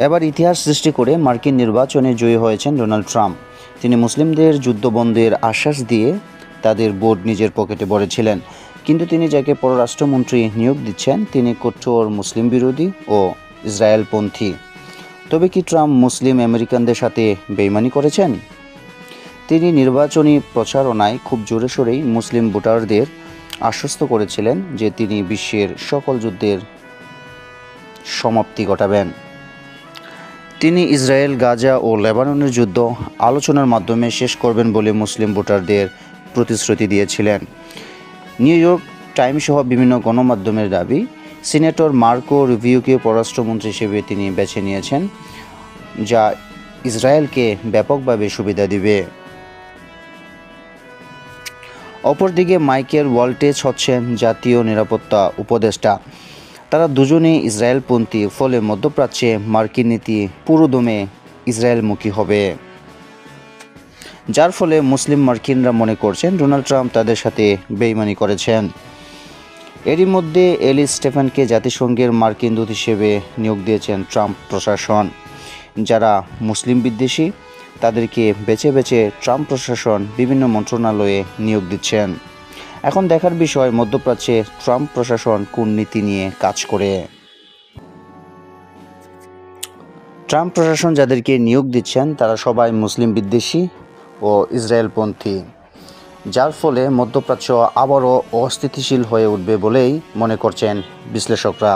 এবার ইতিহাস সৃষ্টি করে মার্কিন নির্বাচনে জয়ী হয়েছেন ডোনাল্ড ট্রাম্প। তিনি মুসলিমদের যুদ্ধবন্ধের আশ্বাস দিয়ে তাদের ভোট নিজের পকেটে ভরেছিলেন, কিন্তু তিনি যাকে পররাষ্ট্রমন্ত্রী নিয়োগ দিচ্ছেন তিনি কঠোর মুসলিম বিরোধী ও ইসরায়েলপন্থী। তবে কি ট্রাম্প মুসলিম আমেরিকানদের সাথে বেইমানি করেছেন? তিনি নির্বাচনী প্রচারণায় খুব জোরে সোরেই মুসলিম ভোটারদের আশ্বস্ত করেছিলেন যে তিনি বিশ্বের সকল যুদ্ধের সমাপ্তি ঘটাবেন। তিনি ইসরায়েল, গাজা ও লেবাননের যুদ্ধ আলোচনার মাধ্যমে শেষ করবেন বলে মুসলিম ভোটারদের প্রতিশ্রুতি দিয়েছিলেন। নিউ ইয়র্ক টাইমস সহ বিভিন্ন গণমাধ্যমের দাবি, সিনেটর মার্কো রুবিওকে পররাষ্ট্রমন্ত্রী হিসেবে তিনি বেছে নিয়েছেন, যা ইসরায়েলকে ব্যাপকভাবে সুবিধা দিবে। অপরদিকে মাইকেল ওয়াল্টেজ হচ্ছেন জাতীয় নিরাপত্তা উপদেষ্টা। তারা দুজনেই ইসরায়েলপন্থী, ফলে মধ্যপ্রাচ্যে মার্কিন নীতি পুরোদমে ইসরায়েলমুখী হবে, যার ফলে মুসলিম মার্কিনরা মনে করছেন ডোনাল্ড ট্রাম্প তাদের সাথে বেইমানি করেছেন। এরই মধ্যে এলিস স্টেফানকে জাতিসংঘের মার্কিন দূত হিসেবে নিয়োগ দিয়েছেন ট্রাম্প প্রশাসন। যারা মুসলিম বিদ্বেষী তাদেরকে বেছে বেছে ট্রাম্প প্রশাসন বিভিন্ন মন্ত্রণালয়ে নিয়োগ দিচ্ছেন। এখন দেখার বিষয় মধ্যপ্রাচ্যে ট্রাম্প প্রশাসন কোন নীতি নিয়ে কাজ করে। ট্রাম্প প্রশাসন যাদেরকে নিয়োগ দিচ্ছেন তারা সবাই মুসলিম বিদ্বেষী ও ইসরায়েলপন্থী, যার ফলে মধ্যপ্রাচ্য আবারও অস্থিতিশীল হয়ে উঠবে বলেই মনে করছেন বিশ্লেষকরা।